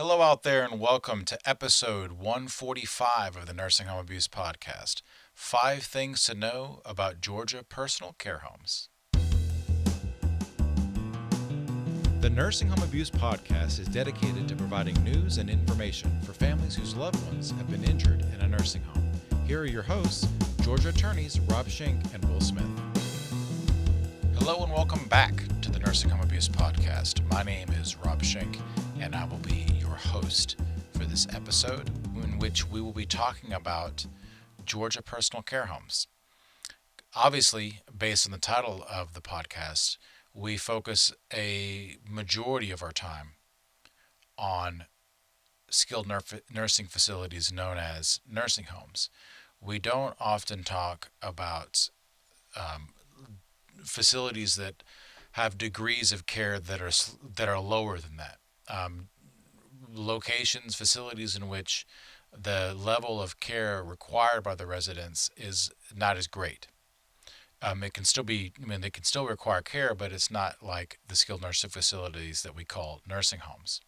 Hello, out there, and welcome to episode 145 of the Nursing Home Abuse Podcast. 5 things to know about Georgia personal care homes. The Nursing Home Abuse Podcast is dedicated to providing news and information for families whose loved ones have been injured in a nursing home. Here are your hosts, Georgia attorneys Rob Schenk and Will Smith. Hello, and welcome back to the Nursing Home Abuse Podcast. My name is Rob Schenk, and I will be your host for this episode, in which we will be talking about Georgia personal care homes. Obviously, based on the title of the podcast, we focus a majority of our time on skilled nursing facilities known as nursing homes. We don't often talk about facilities that have degrees of care that are lower than that. Locations, facilities in which the level of care required by the residents is not as great. It can still be, they can still require care, but it's not like the skilled nursing facilities that we call nursing homes.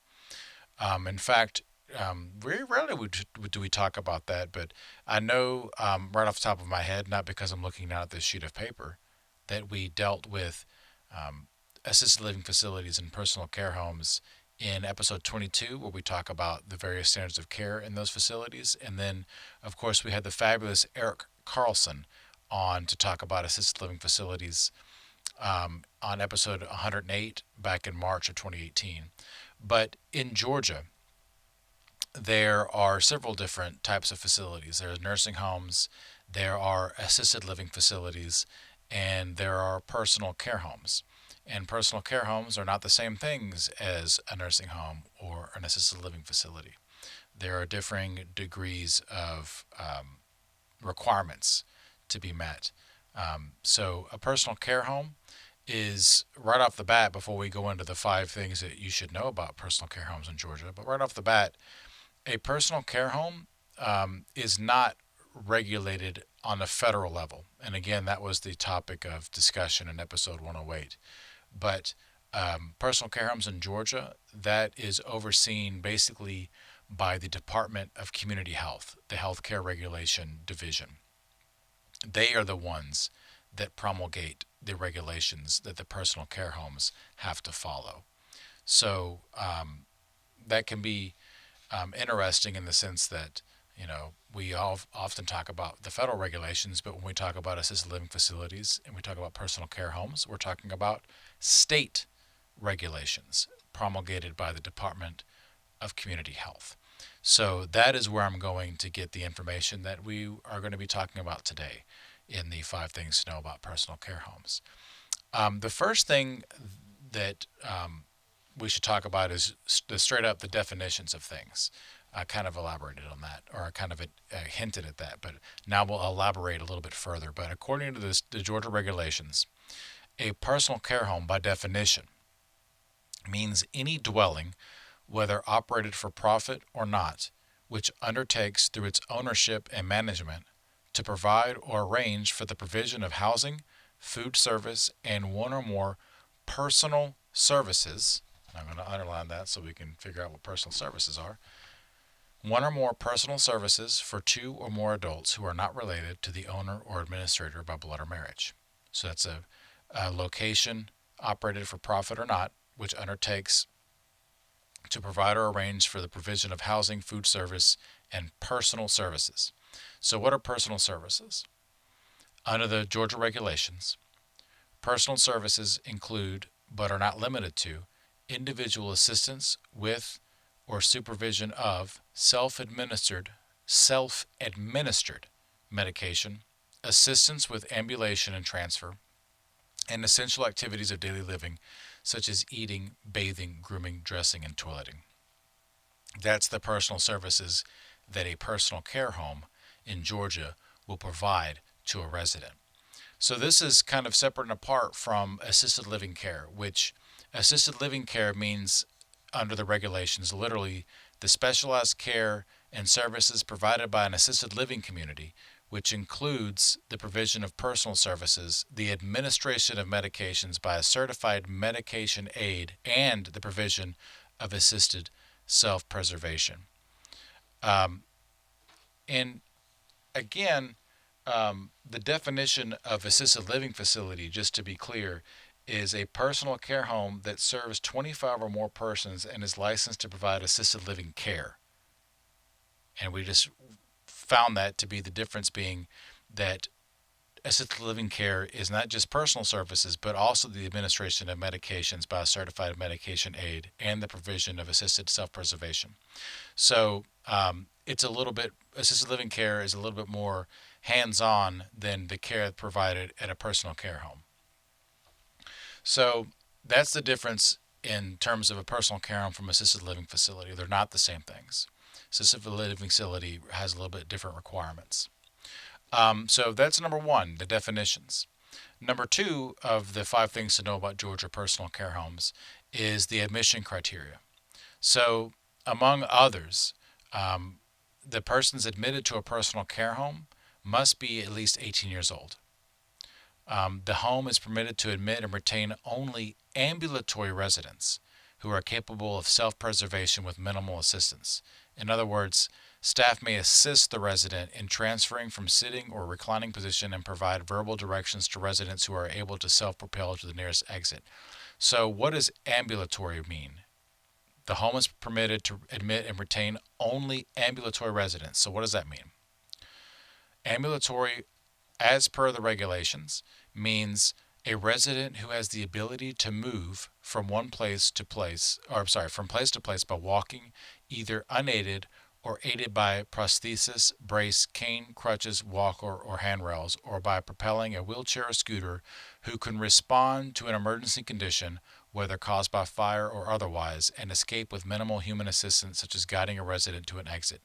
In fact, very rarely do we talk about that, but I know right off the top of my head, not because I'm looking down at this sheet of paper, that we dealt with assisted living facilities and personal care homes in episode 22, where we talk about the various standards of care in those facilities. And then, of course, we had the fabulous Eric Carlson on to talk about assisted living facilities on episode 108 back in March of 2018. But in Georgia, there are several different types of facilities. There are nursing homes, there are assisted living facilities, and there are personal care homes. And personal care homes are not the same things as a nursing home or an assisted living facility. There are differing degrees of requirements to be met. So a personal care home is, right off the bat, before we go into the 5 things that you should know about personal care homes in Georgia, but right off the bat, a personal care home is not regulated on a federal level. And again, that was the topic of discussion in episode 108. But personal care homes in Georgia, that is overseen basically by the Department of Community Health, the Healthcare Regulation Division. They are the ones that promulgate the regulations that the personal care homes have to follow. So that can be interesting in the sense that, we all often talk about the federal regulations, but when we talk about assisted living facilities and we talk about personal care homes, we're talking about state regulations promulgated by the Department of Community Health. So that is where I'm going to get the information that we are going to be talking about today in the 5 things to know about personal care homes. The first thing that we should talk about is straight up the definitions of things. I kind of elaborated on that, or I kind of hinted at that, but now we'll elaborate a little bit further. But according to the Georgia regulations, a personal care home, by definition, means any dwelling, whether operated for profit or not, which undertakes through its ownership and management to provide or arrange for the provision of housing, food service, and one or more personal services. I'm going to underline that so we can figure out what personal services are. One or more personal services for 2 or more adults who are not related to the owner or administrator by blood or marriage. So that's a location operated for profit or not, which undertakes to provide or arrange for the provision of housing, food service, and personal services. So what are personal services? Under the Georgia regulations, personal services include, but are not limited to, individual assistance with or supervision of self-administered medication, assistance with ambulation and transfer, and essential activities of daily living, such as eating, bathing, grooming, dressing, and toileting. That's the personal services that a personal care home in Georgia will provide to a resident. So this is kind of separate and apart from assisted living care, which assisted living care means, under the regulations, literally the specialized care and services provided by an assisted living community, which includes the provision of personal services, the administration of medications by a certified medication aide, and the provision of assisted self-preservation. Um, and again, the definition of assisted living facility, just to be clear, is a personal care home that serves 25 or more persons and is licensed to provide assisted living care. And we just found that to be the difference being that assisted living care is not just personal services, but also the administration of medications by a certified medication aid and the provision of assisted self-preservation. So it's a little bit, assisted living care is a little bit more hands-on than the care provided at a personal care home. So that's the difference in terms of a personal care home from assisted living facility. They're not the same things. Assisted living facility has a little bit different requirements. So that's number one, the definitions. Number two of the 5 things to know about Georgia personal care homes is the admission criteria. So, among others, um, the persons admitted to a personal care home must be at least 18 years old. The home is permitted to admit and retain only ambulatory residents who are capable of self preservation with minimal assistance. In other words, staff may assist the resident in transferring from sitting or reclining position and provide verbal directions to residents who are able to self propel to the nearest exit. So, what does ambulatory mean? The home is permitted to admit and retain only ambulatory residents. So, what does that mean? Ambulatory, as per the regulations, means a resident who has the ability to move from one place to place, or I'm sorry, from place to place by walking, either unaided or aided by prosthesis, brace, cane, crutches, walker, or handrails, or by propelling a wheelchair or scooter, who can respond to an emergency condition, whether caused by fire or otherwise, and escape with minimal human assistance, such as guiding a resident to an exit.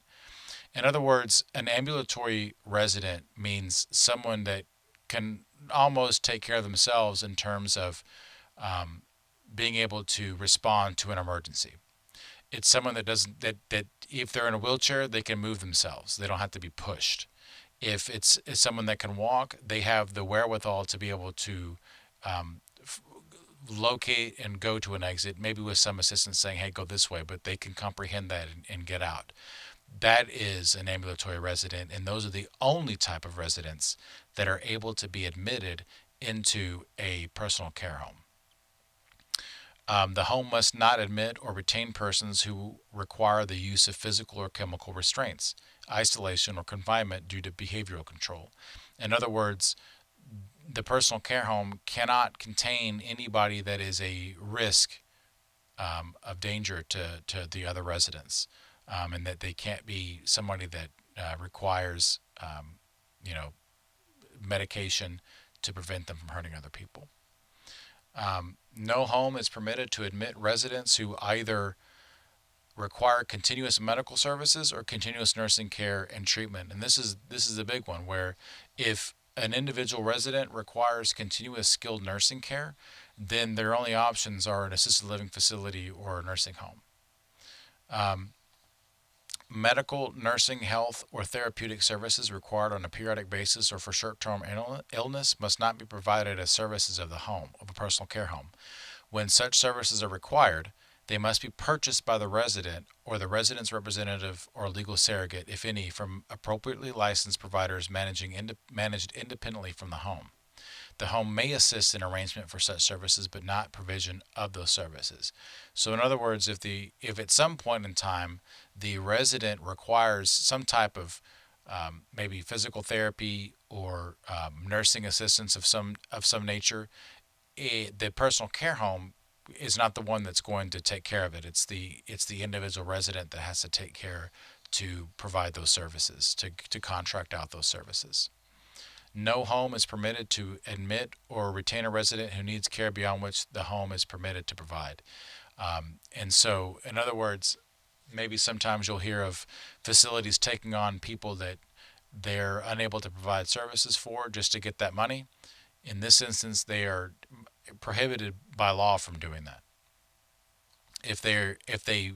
In other words, an ambulatory resident means someone that can almost take care of themselves in terms of um, being able to respond to an emergency. It's someone that doesn't that if they're in a wheelchair, they can move themselves. They don't have to be pushed. If it's someone that can walk, they have the wherewithal to be able to um, locate and go to an exit, maybe with some assistance saying, "Hey, go this way," but they can comprehend that and get out. That is an ambulatory resident, and those are the only type of residents that are able to be admitted into a personal care home. The home must not admit or retain persons who require the use of physical or chemical restraints, isolation, or confinement due to behavioral control. In other words, the personal care home cannot contain anybody that is a risk of danger to the other residents, and that they can't be somebody that requires, you know, medication to prevent them from hurting other people. No home is permitted to admit residents who either require continuous medical services or continuous nursing care and treatment. And this is a big one where if an individual resident requires continuous skilled nursing care, then their only options are an assisted living facility or a nursing home. Um, Medical, nursing, health, or therapeutic services required on a periodic basis or for short-term illness must not be provided as services of the home, of a personal care home. When such services are required, they must be purchased by the resident or the resident's representative or legal surrogate, if any, from appropriately licensed providers managed independently from the home. The home may assist in arrangement for such services, but not provision of those services. So, in other words, if at some point in time the resident requires some type of maybe physical therapy or nursing assistance of some nature, the personal care home is not the one that's going to take care of it. It's the individual resident that has to take care to provide those services, to contract out those services. No home is permitted to admit or retain a resident who needs care beyond which the home is permitted to provide. And so, in other words, maybe sometimes you'll hear of facilities taking on people that they're unable to provide services for just to get that money. In this instance, they are prohibited by law from doing that. If they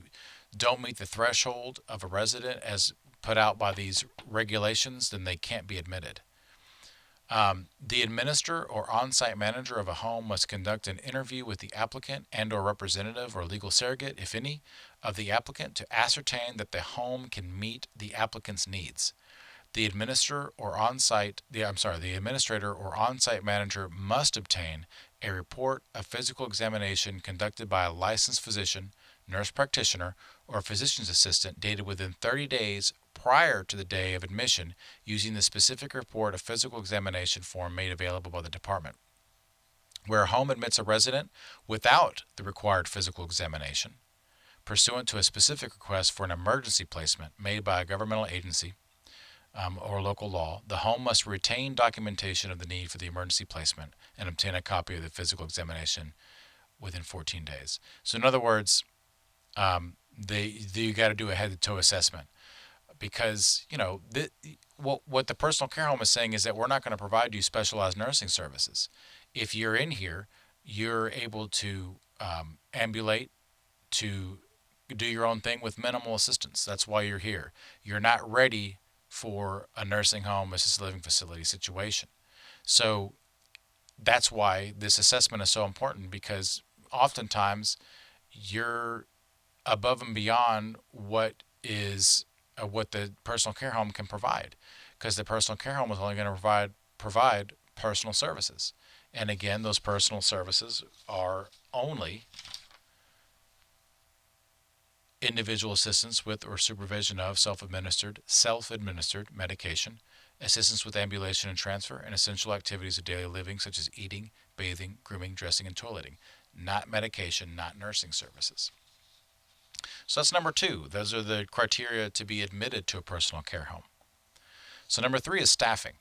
don't meet the threshold of a resident as put out by these regulations, then they can't be admitted. The administrator or on-site manager of a home must conduct an interview with the applicant and or representative or legal surrogate, if any, of the applicant to ascertain that the home can meet the applicant's needs. The the administrator or on-site manager must obtain a report of physical examination conducted by a licensed physician, nurse practitioner, or physician's assistant dated within 30 days prior to the day of admission using the specific report of physical examination form made available by the department. Where a home admits a resident without the required physical examination, pursuant to a specific request for an emergency placement made by a governmental agency, or local law, the home must retain documentation of the need for the emergency placement and obtain a copy of the physical examination within 14 days. So, in other words, you got to do a head-to-toe assessment because what the personal care home is saying is that we're not going to provide you specialized nursing services. If you're in here, you're able to ambulate, to do your own thing with minimal assistance. That's why you're here. You're not ready for a nursing home, assisted living facility situation. So that's why this assessment is so important, because oftentimes you're above and beyond what the personal care home can provide, because the personal care home is only going to provide personal services. And again, those personal services are only individual assistance with or supervision of self-administered medication, assistance with ambulation and transfer, and essential activities of daily living such as eating, bathing, grooming, dressing, and toileting. Not medication, not nursing services. So that's number 2. Those are the criteria to be admitted to a personal care home. So number 3 is staffing.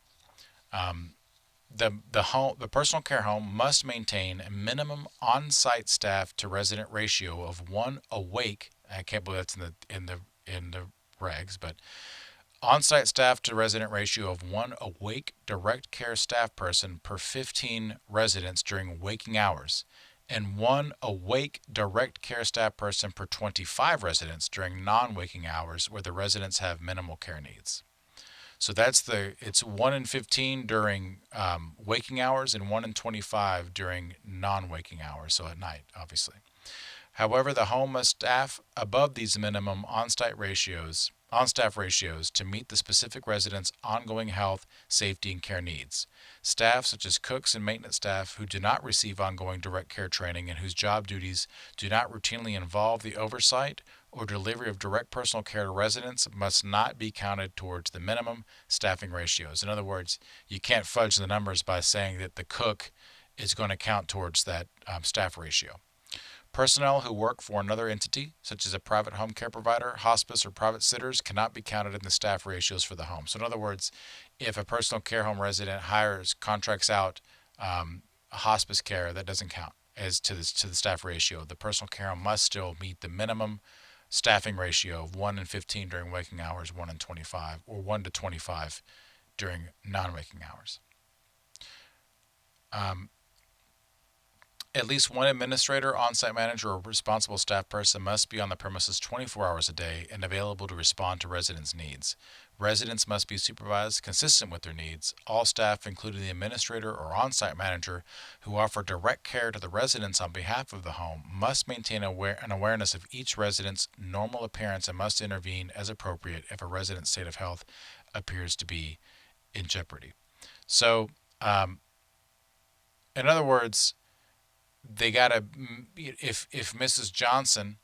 The personal care home must maintain a minimum on-site staff to resident ratio of 1 awake. I can't believe that's in the regs, but on-site staff to resident ratio of 1 awake direct care staff person per 15 residents during waking hours, and 1 awake direct care staff person per 25 residents during non-waking hours where the residents have minimal care needs. So it's 1 in 15 during waking hours and 1 in 25 during non-waking hours, so at night, obviously. However, the home must staff above these minimum on-staff ratios to meet the specific residents' ongoing health, safety, and care needs. Staff such as cooks and maintenance staff who do not receive ongoing direct care training and whose job duties do not routinely involve the oversight or delivery of direct personal care to residents must not be counted towards the minimum staffing ratios. In other words, you can't fudge the numbers by saying that the cook is going to count towards that staff ratio. Personnel who work for another entity, such as a private home care provider, hospice, or private sitters, cannot be counted in the staff ratios for the home. So in other words, if a personal care home resident contracts out hospice care, that doesn't count as to the staff ratio. The personal care home must still meet the minimum staffing ratio of 1 in 15 during waking hours, 1 in 25, or 1 to 25 during non-waking hours. At least one administrator, on-site manager, or responsible staff person must be on the premises 24 hours a day and available to respond to residents' needs. Residents must be supervised consistent with their needs. All staff, including the administrator or on-site manager, who offer direct care to the residents on behalf of the home, must maintain an awareness of each resident's normal appearance and must intervene as appropriate if a resident's state of health appears to be in jeopardy. So, in other words, they gotta, if Mrs. Johnson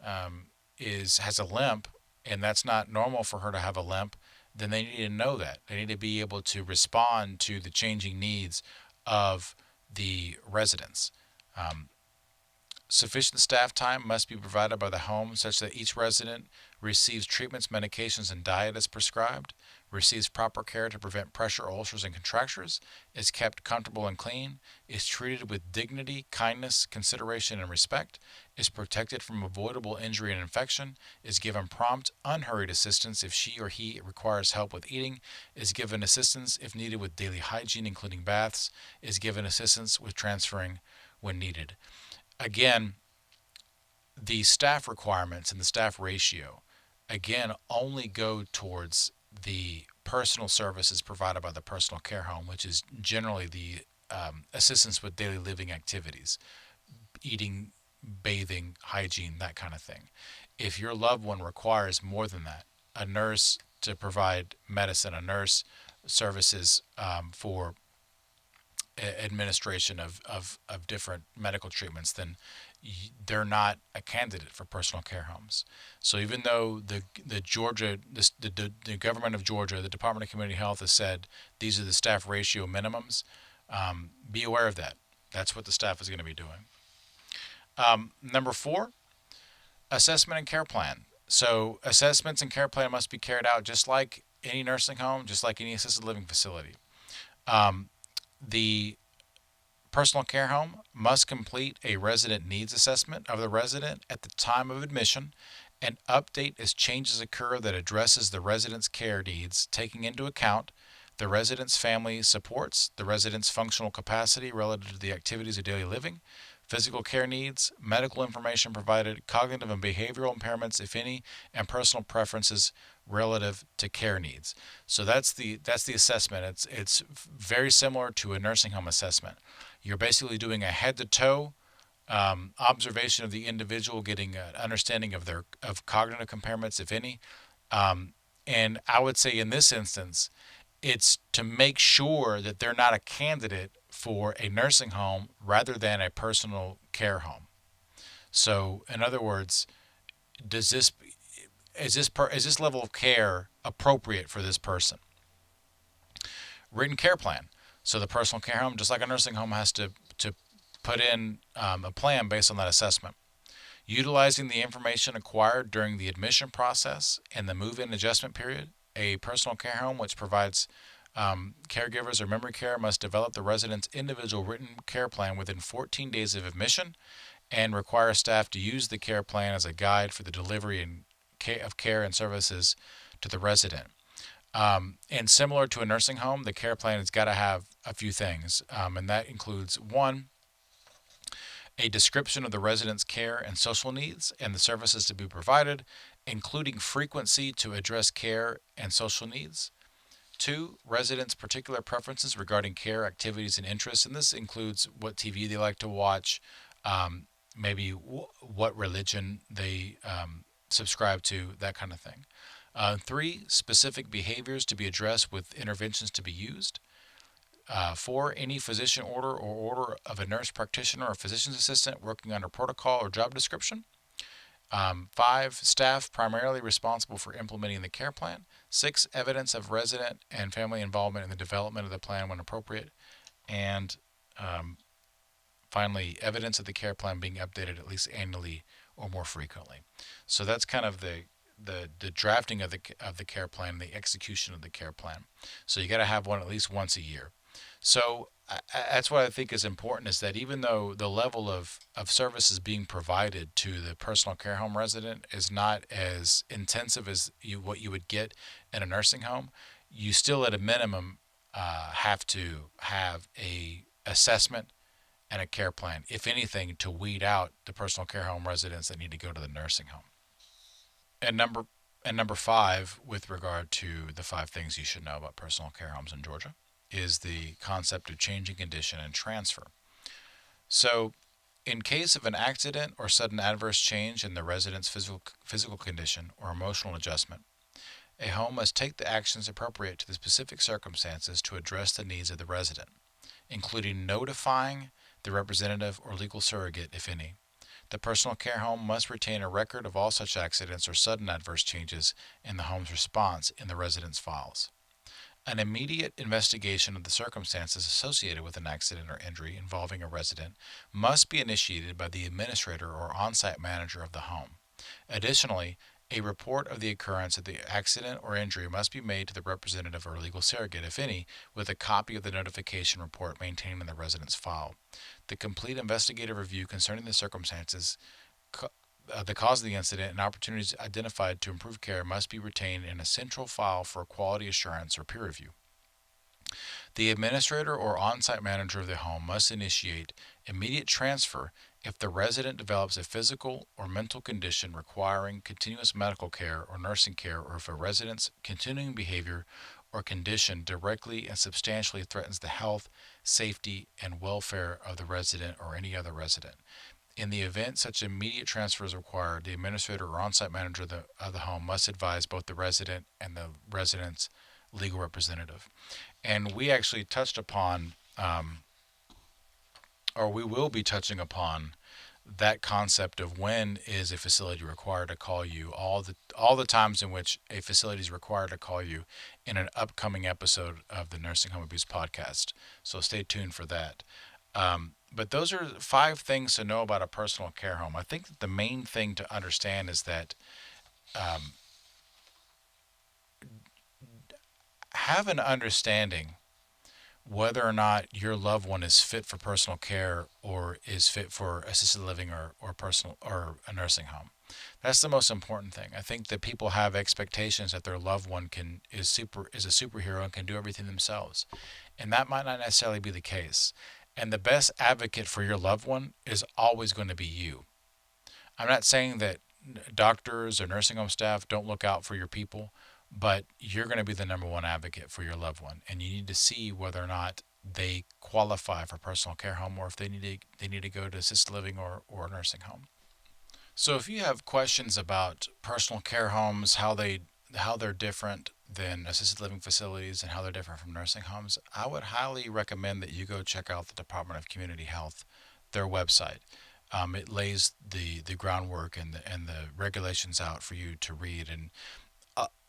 has a limp and that's not normal for her to have a limp, then they need to know that. They need to be able to respond to the changing needs of the residents. Sufficient staff time must be provided by the home such that each resident receives treatments, medications, and diet as prescribed, receives proper care to prevent pressure ulcers and contractures, is kept comfortable and clean, is treated with dignity, kindness, consideration, and respect, is protected from avoidable injury and infection, is given prompt, unhurried assistance if she or he requires help with eating, is given assistance if needed with daily hygiene, including baths, is given assistance with transferring when needed. Again, the staff requirements and the staff ratio, again, only go towards the personal services provided by the personal care home, which is generally the assistance with daily living activities, eating, bathing, hygiene, that kind of thing. if your loved one requires more than that, a nurse to provide medicine, a nurse services for administration of different medical treatments, then they're not a candidate for personal care homes. So even though the Georgia the government of Georgia, the Department of Community Health has said these are the staff ratio minimums, be aware of that. That's what the staff is going to be doing. Number four, assessment and care plan. So assessments and care plan must be carried out just like any nursing home, just like any assisted living facility. The personal care home must complete a resident needs assessment of the resident at the time of admission and update as changes occur that addresses the resident's care needs, taking into account the resident's family supports, the resident's functional capacity relative to the activities of daily living, physical care needs, medical information provided, cognitive and behavioral impairments, if any, and personal preferences relative to care needs. So that's the assessment. It's very similar to a nursing home assessment. You're basically doing a head to toe observation of the individual, getting an understanding of their cognitive impairments, if any. And I would say in this instance, it's to make sure that they're not a candidate for a nursing home rather than a personal care home. So, in other words, does this is this level of care appropriate for this person? Written care plan. So the personal care home, just like a nursing home, has to put in a plan based on that assessment. Utilizing the information acquired during the admission process and the move-in adjustment period, a personal care home which provides caregivers or memory care must develop the resident's individual written care plan within 14 days of admission and require staff to use the care plan as a guide for the delivery of care and services to the resident. And similar to a nursing home, the care plan has got to have a few things, and that includes one, a description of the resident's care and social needs and the services to be provided, including frequency to address care and social needs. Two, residents' particular preferences regarding care, activities, and interests, and this includes what TV they like to watch, maybe what religion they subscribe to, that kind of thing. Three, specific behaviors to be addressed with interventions to be used. Four, any physician order or order of a nurse practitioner or physician's assistant working under protocol or job description. Five, staff primarily responsible for implementing the care plan. Six, evidence of resident and family involvement in the development of the plan when appropriate. And finally, evidence of the care plan being updated at least annually or more frequently. So that's kind of the drafting of the care plan, the execution of the care plan. So you got to have one at least once a year. So that's what I think is important, is that even though the level of services being provided to the personal care home resident is not as intensive as what you would get in a nursing home, you still at a minimum have to have a assessment and a care plan, if anything, to weed out the personal care home residents that need to go to the nursing home. And number five, with regard to the 5 things you should know about personal care homes in Georgia, is the concept of changing condition and transfer. So, in case of an accident or sudden adverse change in the resident's physical condition or emotional adjustment, a home must take the actions appropriate to the specific circumstances to address the needs of the resident, including notifying the representative or legal surrogate, if any. The personal care home must retain a record of all such accidents or sudden adverse changes in the home's response in the resident's files. An immediate investigation of the circumstances associated with an accident or injury involving a resident must be initiated by the administrator or on-site manager of the home. Additionally, a report of the occurrence of the accident or injury must be made to the representative or legal surrogate, if any, with a copy of the notification report maintained in the resident's file. The complete investigative review concerning the circumstances, the cause of the incident, and opportunities identified to improve care must be retained in a central file for quality assurance or peer review. The administrator or on-site manager of the home must initiate immediate transfer if the resident develops a physical or mental condition requiring continuous medical care or nursing care, or if a resident's continuing behavior or condition directly and substantially threatens the health, safety, and welfare of the resident or any other resident. In the event such immediate transfer is required, the administrator or on-site manager of the home must advise both the resident and the resident's legal representative. And we actually touched upon, or we will be touching upon, that concept of when is a facility required to call you, all the times in which a facility is required to call you, in an upcoming episode of the Nursing Home Abuse Podcast. So stay tuned for that. But those are 5 things to know about a personal care home. I think that the main thing to understand is that have an understanding whether or not your loved one is fit for personal care or is fit for assisted living or personal or a nursing home. That's the most important thing. I think that people have expectations that their loved one is a superhero and can do everything themselves, and that might not necessarily be the case. And the best advocate for your loved one is always going to be you. I'm not saying that doctors or nursing home staff don't look out for your people, but you're going to be the number one advocate for your loved one, and you need to see whether or not they qualify for personal care home or if they need to go to assisted living or nursing home. So if you have questions about personal care homes, how they're different than assisted living facilities and how they're different from nursing homes, I would highly recommend that you go check out the Department of Community Health, their website. It lays the groundwork and the regulations out for you to read. And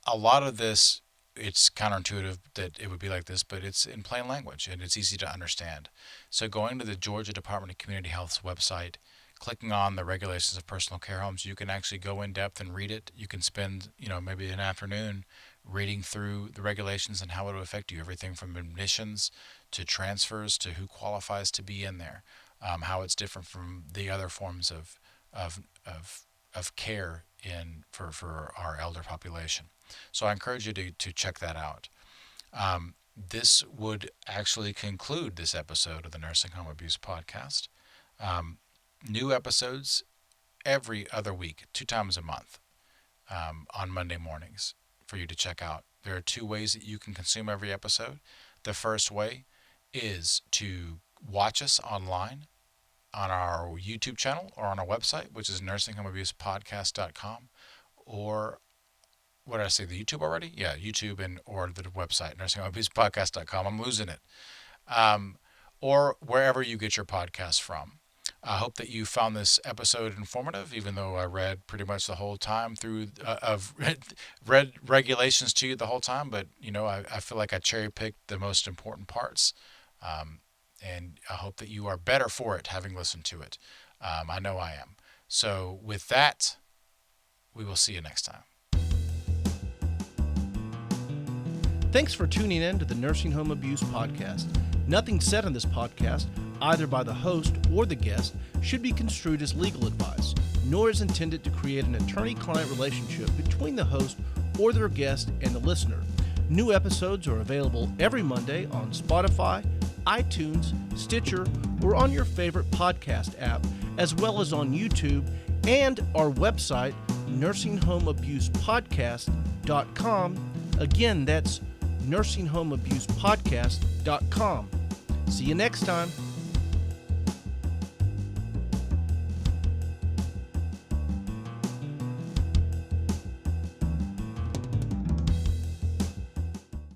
a lot of this, it's counterintuitive that it would be like this, but it's in plain language and it's easy to understand. So going to the Georgia Department of Community Health's website, clicking on the regulations of personal care homes, you can actually go in depth and read it. You can spend, maybe an afternoon reading through the regulations and how it will affect you. Everything from admissions to transfers to who qualifies to be in there, how it's different from the other forms of care for our elder population. So I encourage you to check that out. This would actually conclude this episode of the Nursing Home Abuse Podcast. New episodes every other week, 2 times a month, on Monday mornings for you to check out. There are 2 ways that you can consume every episode. The first way is to watch us online on our YouTube channel or on our website, which is nursinghomeabusepodcast.com, or what did I say, the YouTube already? Yeah, YouTube or the website, nursinghomeabusepodcast.com. I'm losing it. Or wherever you get your podcasts from. I hope that you found this episode informative, even though I read pretty much the whole time through, read regulations to you the whole time, but, I feel like I cherry-picked the most important parts, and I hope that you are better for it, having listened to it. I know I am. So with that, we will see you next time. Thanks for tuning in to the Nursing Home Abuse Podcast. Nothing said on this podcast, either by the host or the guest, should be construed as legal advice, nor is intended to create an attorney-client relationship between the host or their guest and the listener. New episodes are available every Monday on Spotify, iTunes, Stitcher, or on your favorite podcast app, as well as on YouTube and our website, nursinghomeabusepodcast.com. Again, that's nursinghomeabusepodcast.com. See you next time.